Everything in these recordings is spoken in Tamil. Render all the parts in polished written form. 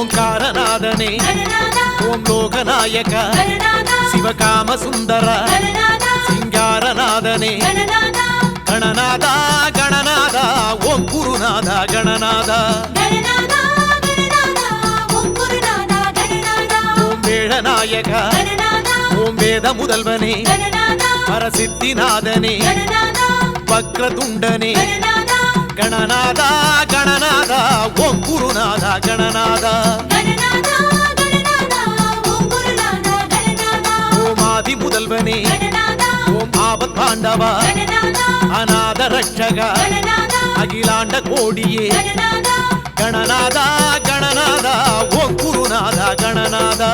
ஓங்காரநாதனே ஓம் லோகநாயக சிவகாம சுந்தர சிங்காரநாதனே கணநாதா கணநாதா ஓம் குருநாதா கணநாதா ஓம் வேழநாயக ஓம் வேத முதல்வனே பரசித்திநாதனே வக்ரதுண்டனே கணநாதா கணநாதா ஓம் குருநாதா கணநாதா ஓம் ஆதி முதல்வனே ஓம் ஆபத் பாண்டவா அநாத ரட்சகா அகிலாண்ட கோடியே கணநாதா கணநாதா ஓம் குருநாதா கணநாதா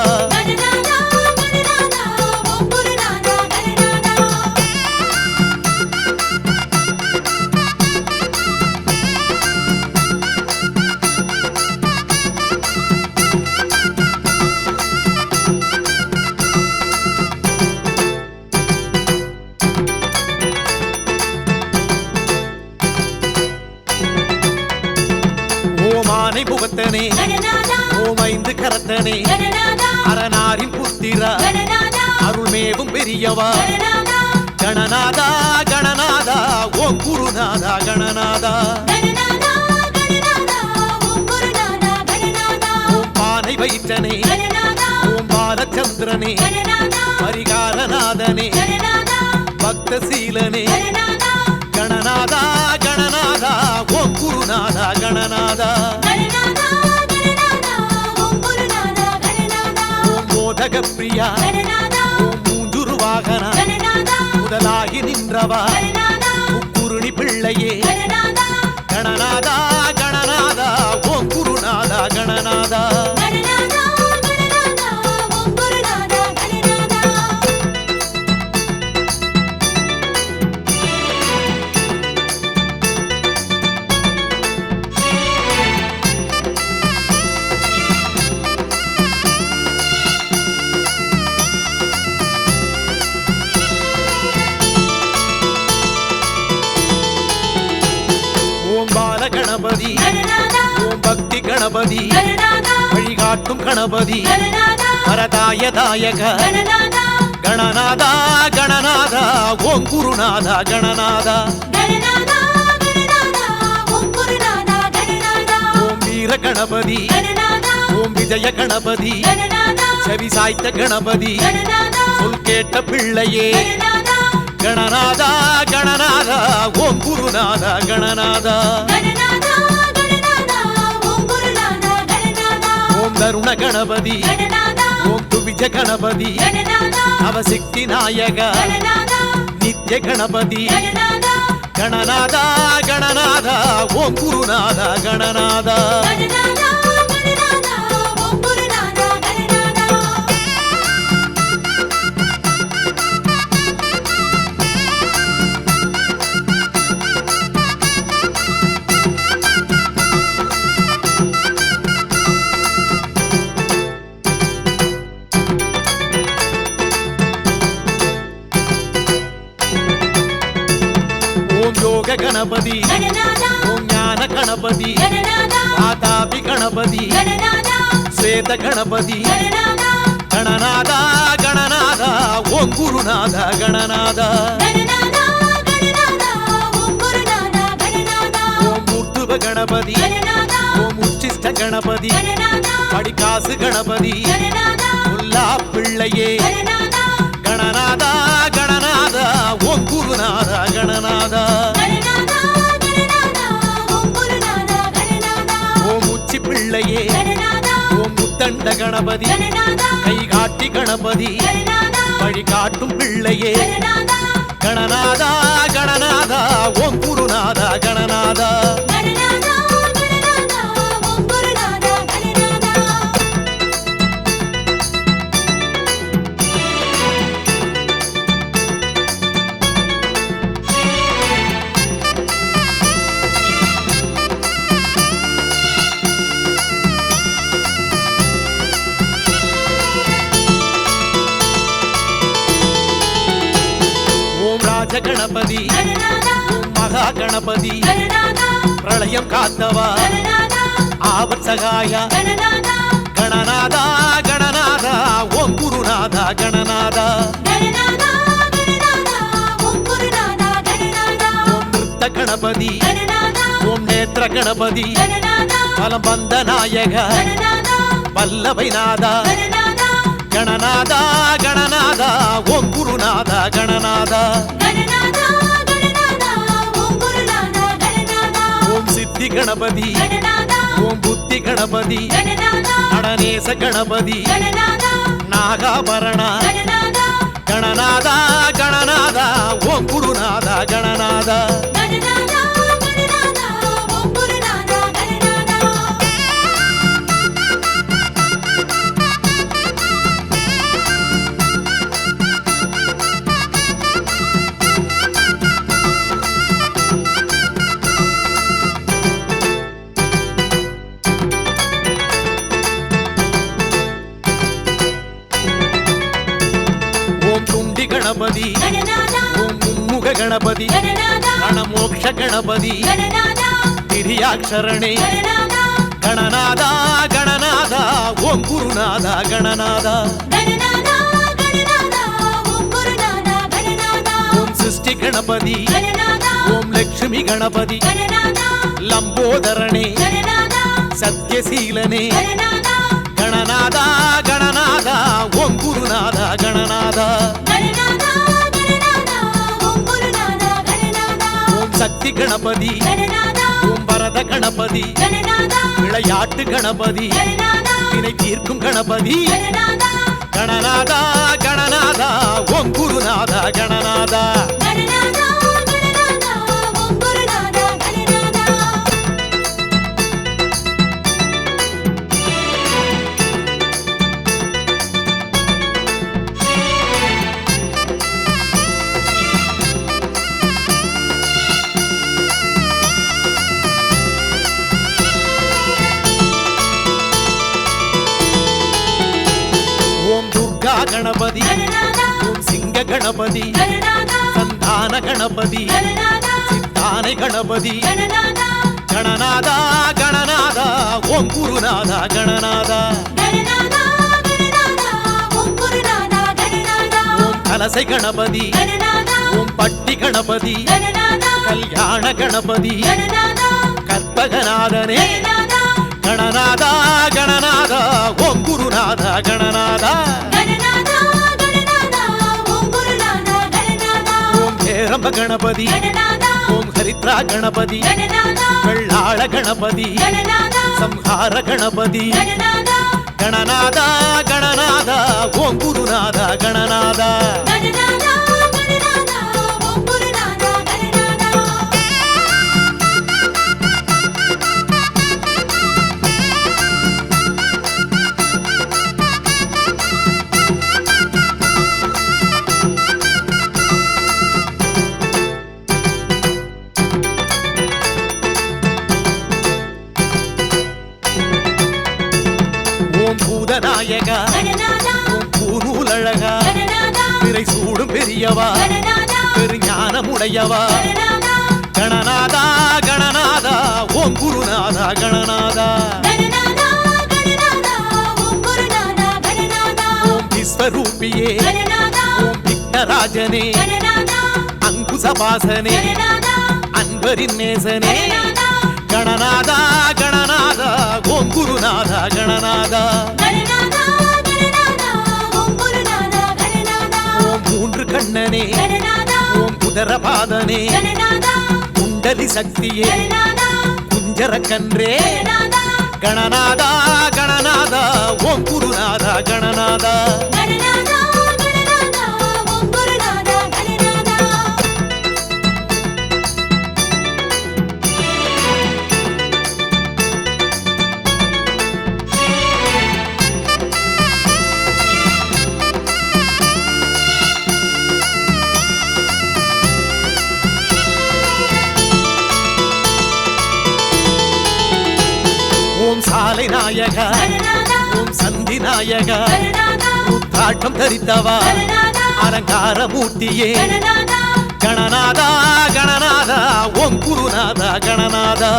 ஓமானை முகத்தனே ஓம் ஐந்து கரத்தனே அரணாரின் புத்திரா அருள்மேவும் பெரியவா கணநாதா கணநாதா ஓம் குருநாதா கணநாதா ஓம் பானை வைத்தனே ஓம் பாலச்சந்திரனே பரிகாரநாதனே பக்தசீலனே கணநாதா கணநாதா ஓம் குருநாதா கணநாதா ஓம் போதக பிரியா ஓம் மூஞ்சுரு வாகனா முதலாகி நின்றவா முக்குருணி பிள்ளையே கணநாதா கணநாதா ஓம் குருநாதா கணநாதா ஓம் பால கணபதி ஓம் பக்தி கணபதி வழிகாட்டும் கணபதி வரதாயதாயக கணநாதா கணநாதா ஓம் குருநாதா கணநாதா ஓம் வீர கணபதி ஓம் விஜய கணபதி செவி சாய்த்த கணபதி சொல் கேட்ட பிள்ளையே கணநாதா கணநாதா ஓம் குருநாதா கணநாதா ஓம் தருண கணபதி ஓம் துவிஜ கணபதி நவசக்தி நாயக நித்ய கணபதி கணநாதா கணநாதா ஓம் குருநாதா கணநாதா ஓம் யோக கணபதி ஓம் ஞான கணபதி வாதாபி கணபதி ஸ்வேத கணபதி கணநாதா கணநாதா ஓம் குருநாதா கணநாதா ஓம் மூர்த்துவ கணபதி ஓம் உச்சிஷ்ட கணபதி படிக்காசு கணபதி முல்லா பிள்ளையே கணநாதா கணநாதா ஓம் குருநாதா கணநாதா ஓம் உச்சி பிள்ளையே ஓம் முத்தண்ட கணபதி கை காட்டி கணபதி வழிகாட்டும் பிள்ளையே கணநாதா கணநாதா ஓம் குருநாதா கணநாதா கணபதி மகா கணபதி பிரளயம் காத்தவா ஆபத் சகாயா கணநாதா கணநாதா ஓம் குருநாதா கணநாதா ஓம் நிருத்த கணபதி ஓம் நேத்திர கணபதி பலம் வந்த நாயக வல்லபைநாதா கணநாதா கணநாதா ஓம் குருநாதா கணநாதா ஓம் சித்தி கணபதி ஓம் புத்தி கணபதி நடனேச கணபதி நாகாபரண கணநாதா கணநாதா ஓம் குருநாதா கணநாதா கணபதி ஓம் மும்முக கணபதி கணமோக்ஷ கணபதி திரியாட்சரணே கணநாதா கணநாதா ஓம் குருநாதா கணநாதா ஓம் சிருஷ்டி கணபதி ஓம் லட்சுமி கணபதி லம்போதரணே சத்யசீலனே கணநாதா கணநாதா ஓம் குருநாதா கணநாதா ஓம் சக்தி கணபதி ஓம் பரத கணபதி விளையாட்டு கணபதி வினை தீர்க்கும் கணபதி கணநாதா கணநாதா ஓம் குருநாதா கணநாதா கணபதி ஓம் சிங்க கணபதி சந்தான கணபதி சித்தானை கணபதி கணநாதா கணநாதா ஓம் குருநாதா கணநாதா ஓம் கலசை கணபதி ஓம் பட்டி கணபதி கல்யாண கணபதி கற்பகநாதனே கணநாதா கணநாதா ஓம் குருநாதா கணநாதா ஓம் ஹேரம்ப கணபதி ஓம் ஹரித்ரா கணபதி வெள்ளாள கணபதி சம்ஹார கணபதி கணநாதா கணநாதா ஓம் குருநாதா கணநாதா பூதநாயகா ஓம் பூநூலழகா பிறை சூடும் பெரியவா பெருஞானமுடையவா கணநாதா கணநாதா ஓம் குருநாதா கணநாதா ஓம் விஸ்வரூபியே ஓம் விக்னராஜனே அங்குசபாசனே அன்பரின் நேசனே கணநாதா கணநாதா ஓம் குருநாதா கணநாதா ஓம் மூன்று கண்ணனே ஓம் குதரபாதனே குண்டலி சக்தியே குஞ்சர கன்றே கணநாதா கணநாதா ஓம் குருநாதா கணநாதா ஓம் சாலை நாயகா ஓம் சந்தி நாயகா ருத்ராட்டம் தரித்தவா அலங்கார மூர்த்தியே கணநாதா கணநாதா ஓம் குருநாதா கணநாதா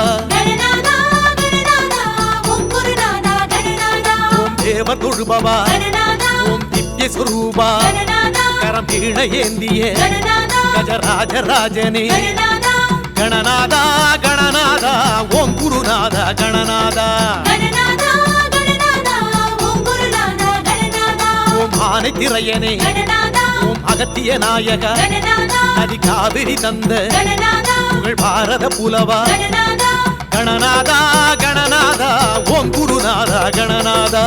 ஓம் தேவர் தொழுபவா ஓம் திவ்ய சுரூபா கரம் கீழ ஏந்திய கஜராஜராஜனே கணநாதா கணநாதா ஓம் குருநாதா கணநாதா ஓம் ஆனை திரையனே ஓம் அகத்திய நாயக நதி காவிரி தந்த புகழ் பாரத புலவா கணநாதா கணநாதா ஓம் குருநாதா கணநாதா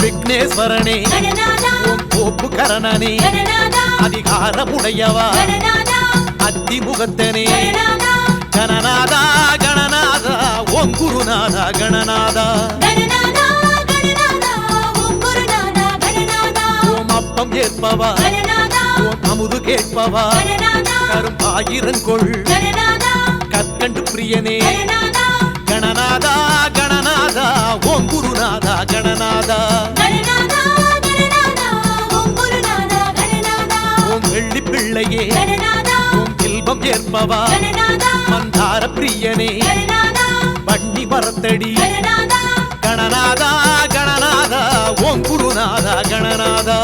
விக்னேஸ்வரனே ஓம் கோப்பு கரணனே அதிகாரமுடையவா அத்திமுகத்தனே கணநாதா கணநாதா ஓம் குருநாதா கணநாதா ஓம் அப்பம் ஏற்பவா ஓம் அமுது கேட்பவா கரும்பாயிரங்கொள் கற்கண்டு பிரியனே கணநாதா கணநாதா ஓம் குருநாதா கணநாதா ஓம் வெள்ளி பிள்ளையே ஓம் கில்பம் ஏற்பவா மந்தார பிரியனே வண்ணி மரத்தடி கணநாதா கணநாதா ஓம் குருநாதா கணநாதா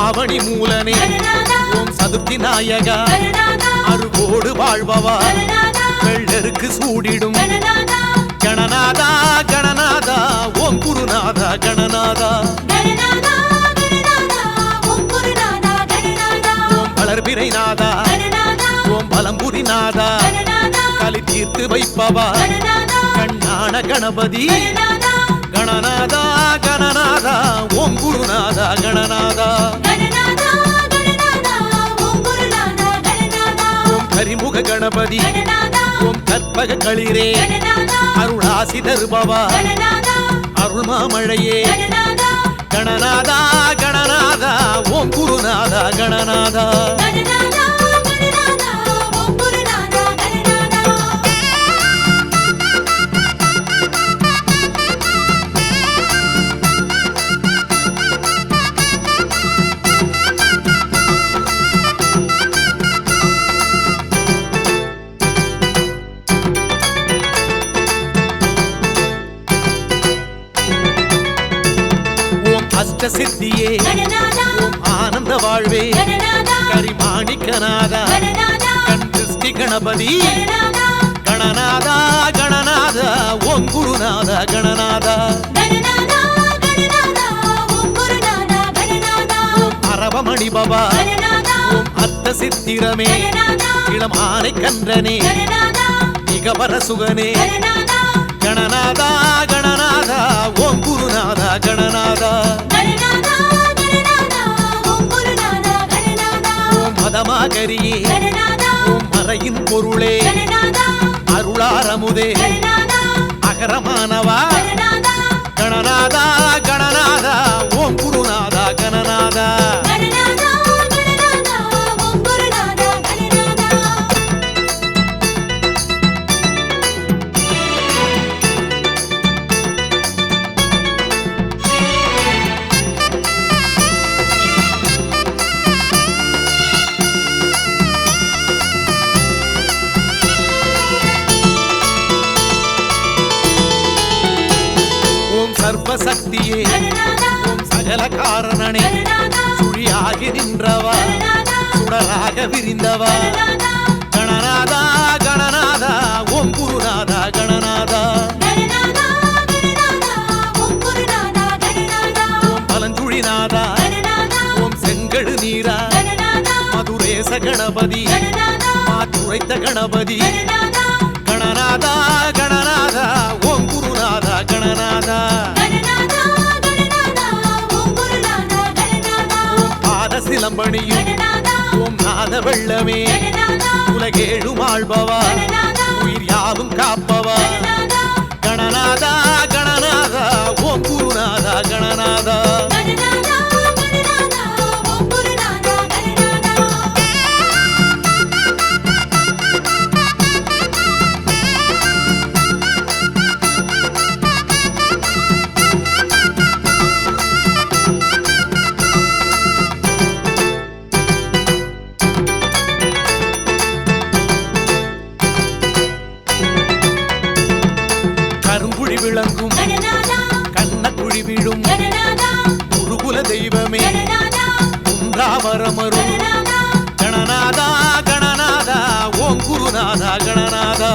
ஆவணி மூலனே ஓம் சதுர்த்தி நாயகா அருகோடு வாழ்பவா வெள்ளருக்கு சூடிடும் கணநாதா கணநாதா ஓம் குருநாதா கணநாதா ஓம் வளர்பிறை நாதா ஓம் பலம்புரி நாதா கலி தீர்த்து வைப்பவா கண்ணான கணபதி கணநாதா கணநாதா ஓம் குருநாதா கணநாதா ஓம் கரிமுக கணபதி ஓம் கற்பக களிரே அருளாசி தருபவா அருள் மாமழையே கணநாதா கணநாதா ஓம் குருநாதா கணநாதா சித்தியே ஓம் ஆனந்த வாழ்வே கரிமாணிக்கநாதா கண் திருஷ்டி கணபதி கணநாதா கணநாதா ஓம் குருநாதா கணநாதா ஓம் அரவமணி பவா ஓம் அர்த்த சித்திரமே இளம் ஆனை கன்றனே நிகபர சுகனே கணநாதா கணநாதா ஓம் குருநாதா கணநாதா ஓம் மதமாகரியே ஓம் மறையின் பொருளே அருளாரமுதே அகரமானவா கணநாதா கணநாதா ஓம் குருநாதா கணநாதா சர்வசக்தியே ஓம் சகல காரணனே சுழியாகி நின்றவா சுடராக விரிந்தவா கணநாதா கணநாதா ஓம் குருநாதா கணநாதா ஓம் பலஞ்சுழிநாதா ஓம் செங்கழு நீரா மதுரேச கணபதி மாற்றுரைத்த கணபதி கணநாதா சிலம்பணியும் ஓம் நாத வெள்ளமே உலகேழும் ஆள்பவா உயிர் யாவும் காப்பவா கணநாதா கணநாதா ஓம் குருநாதா கணநாதா கருங்குழி விளங்கும் கண்ணக்குழி விழும் குருகுல தெய்வமே குன்றாவரமரும் கணநாதா கணநாதா ஓம் குருநாதா கணநாதா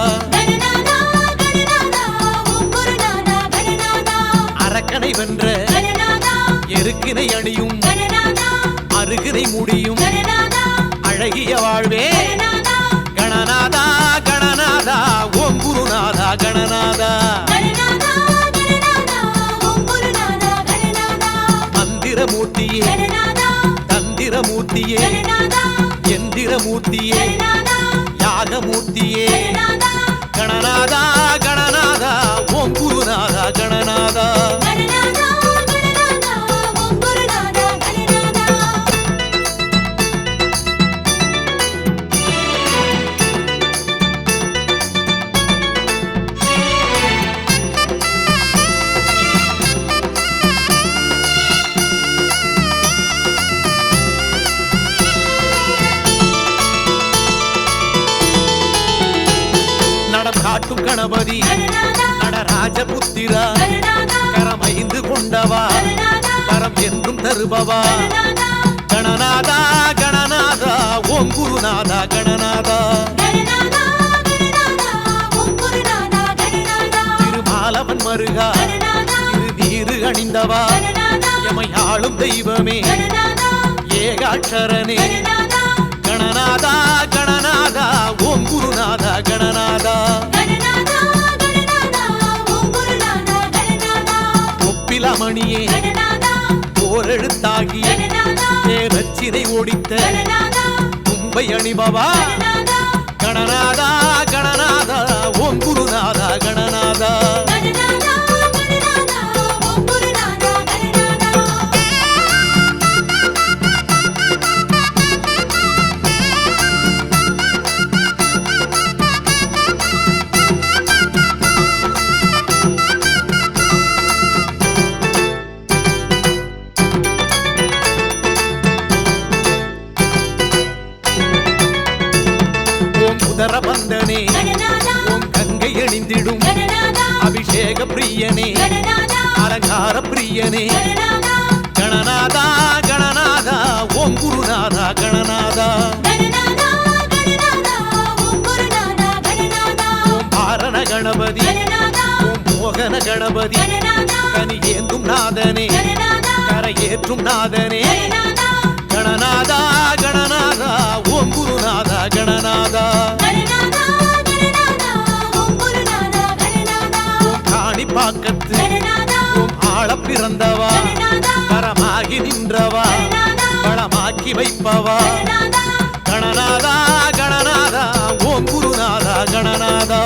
அரக்கனை வென்ற எருக்கினை அணியும் அருகினை முடியும் அழகிய வாழ்வே கணநாதா கணநாதா ஓம் குருநாதா கணநாதா மந்திரமூர்த்தியே தந்திரமூர்த்தியே எந்திரமூர்த்தியே யாகமூர்த்தியே கணநாதா கணநாதா ஓம் குருநாதா கணநாதா காட்டும் கணபதி நடராஜபுத்திரா கரமைந்து கொண்டவா கரம் என்றும் தருபவா கணநாதா கணநாதா ஓம் குருநாதா கணநாதா திருமாலவன் மருகா திருநீரு அணிந்தவா எமையாளும் தெய்வமே ஏகாட்சரனே கணநாதா கணநாதா ஓம் குருநாதா கணநாதா ஒப்பிலமணியே ஓரெழுத்தாகி தேரச்சினை ஓடித்த தும்பை அணிபவா கணநாதா கணநாதா ஓம் குருநாதா கணநாதா உதரபந்தனே ஓம் கங்கை அணிந்திடும் அபிஷேக பிரியனே அலங்கார பிரியனே கணநாதா கணநாதா ஓம் குருநாதா கணநாதா ஓம் பாரண கணபதி ஓம் மோகன கணபதி கனி ஏந்தும் நாதனே கரையேற்றும் நாதனே கணநாதா கணநாதா ஓம் குருநாதா கணநாதா ஓம் காணிப்பாக்கத்து ஓம் ஆள பிறந்தவா பரமாகி நின்றவா பழமாக்கி வைப்பவா கணநாதா கணநாதா ஓம் குருநாதா கணநாதா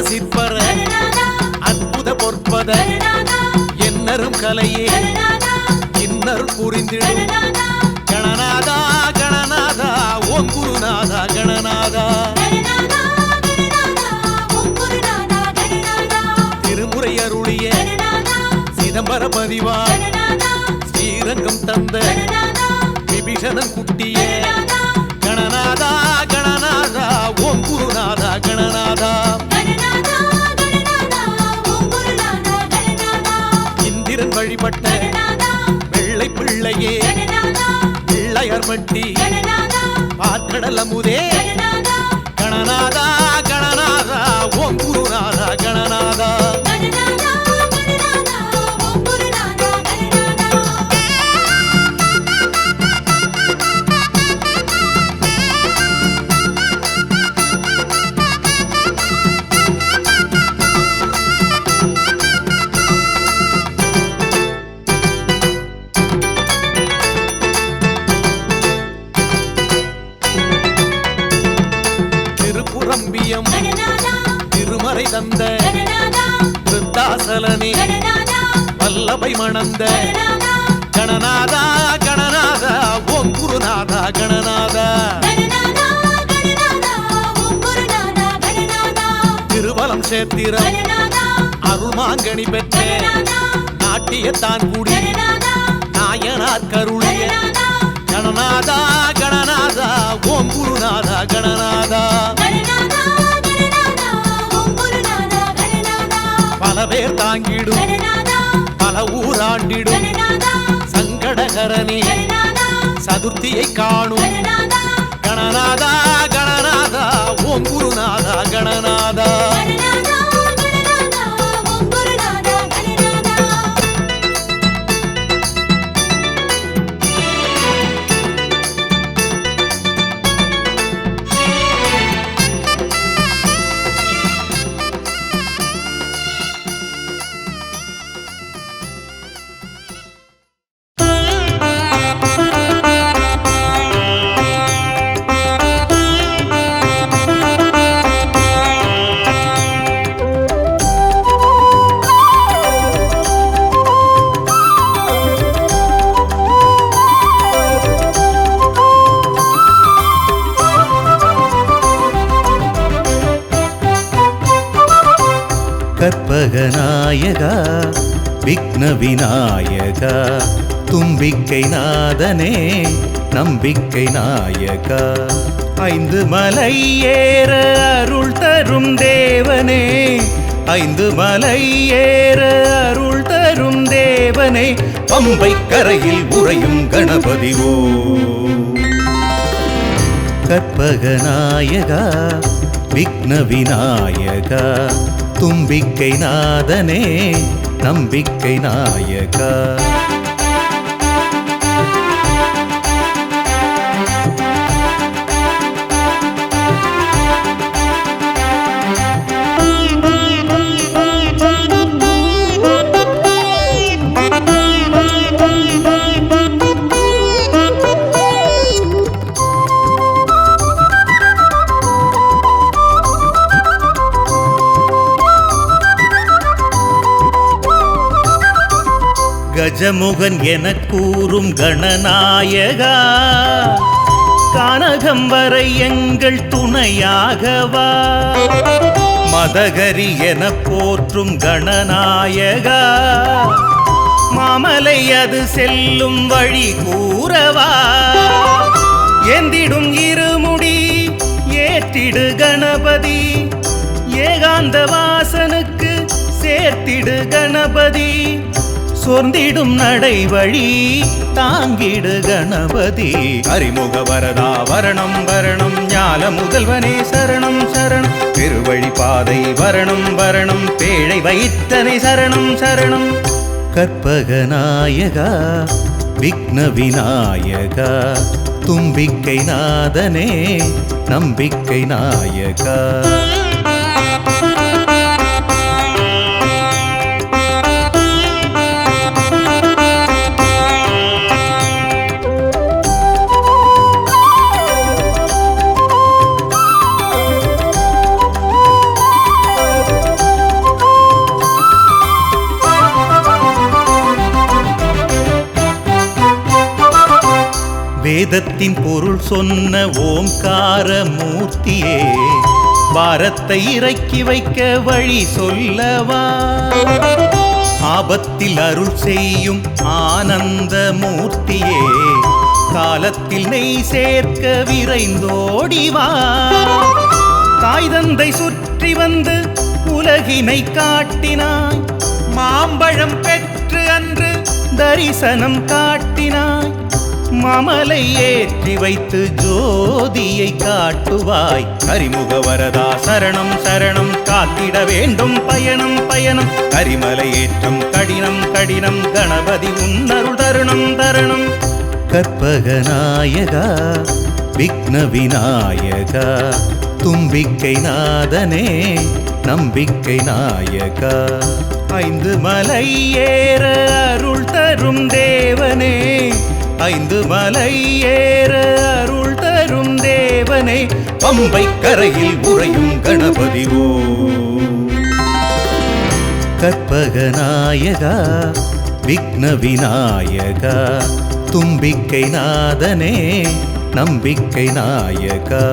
சிற்பர அற்புத பொற்பத என்னரும் கலையே இன்னரும் புரிந்திடும் கணநாதா கணநாதா ஓம் குருநாதா கணநாதா திருமுறை அருளிய சிதம்பர பதிவா ஸ்ரீரங்கம் தந்த விபீஷணன் குட்டிய கணநாதா கணநாதா ஓம் குருநாதா கணநாதா இந்திரன் வழிபட்ட வெள்ளை பிள்ளையே பிள்ளையர் மட்டி பார்க்கடல் அமுதே கணநாதா கம்பியம் திருமறை தந்த விருத்தாசலனே வல்லபை மணந்த கணநாதா கணநாதா ஓம் குருநாதா கணநாதா திருவலம் சேத்திரம் அருள்மாங்கனி பெற்ற நாட்டியத்தான் கூடி நாயனார் கருளிய கணநாதா கணநாதா ஓம் குருநாதா கணநாதா பல பேர் தாங்கிடும் பல ஊராண்டிடும் சங்கடகரனே சதுர்த்தியை காணும் கணநாதா கணநாதா ஓம் குருநாதா கணநாதா கற்பகநாயகா விக்ன விநாயகா தும்பிக்கை நாதனே நம்பிக்கை நாயகா ஐந்து மலை ஏற அருள் தரும் தேவனே ஐந்து மலை ஏற அருள் தரும் தேவனே பம்பை கரையில் உறையும் கணபதிவோ கற்பகநாயகா விக்ன விநாயகா தும்பிக்கை நாதனே நம்பிக்கை நாயகா கஜமுகன் என கூறும் கணநாயகா கானகம் வரை எங்கள் துணையாகவா மதகரி என போற்றும் கணநாயகா மாமலை அது செல்லும் வழி கூறவா ஏந்திடும் இருமுடி ஏற்றிடு கணபதி ஏகாந்த வாசனுக்கு சேர்த்திடு கணபதி சோர்ந்திடும் நடை வழி தாங்கிடு கணபதி அறிமுக வரதா வரணம் வரணம் ஞால முதல்வனே சரணம் சரணம் திருவழி பாதை வரணம் வரணம் பேழை வைத்தனை சரணம் சரணம் கற்பகநாயகா விக்ன விநாயகா தும்பிக்கை நாதனே நம்பிக்கை நாயகா வேதத்தின் பொருள் சொன்ன ஓம்கார மூர்த்தியே பாரத்தை இறக்கி வைக்க வழி சொல்லவா ஆபத்தில் அருள் செய்யும் ஆனந்த மூர்த்தியே காலத்தில் நெய் சேர்க்க விரைந்தோடிவா தாய் தந்தை சுற்றி வந்து உலகினை காட்டினாய் மாம்பழம் பெற்று அன்று தரிசனம் காட்டினாய் மாமலை ஏற்றி வைத்து ஜோதியை காட்டுவாய் அறிமுக வரதா சரணம் சரணம் காத்திட வேண்டும் பயணம் பயணம் கரிமலை ஏற்றம் கடினம் கடினம் கணபதி உன்னருள் தருணம் தருணம் கற்பகநாயகா விக்ன விநாயகா தும்பிக்கை நாதனே நம்பிக்கை நாயகா ஐந்து மலை ஏற அருள் தரும் தேவனே ஐந்து மலை ஏற அருள் தரும் தேவ தேவனே பம்பை கரையில் உறையும் கணபதி ஓ கற்பகநாயகா விக்ன விநாயகா தும்பிக்கை நாதனே நம்பிக்கை நாயகா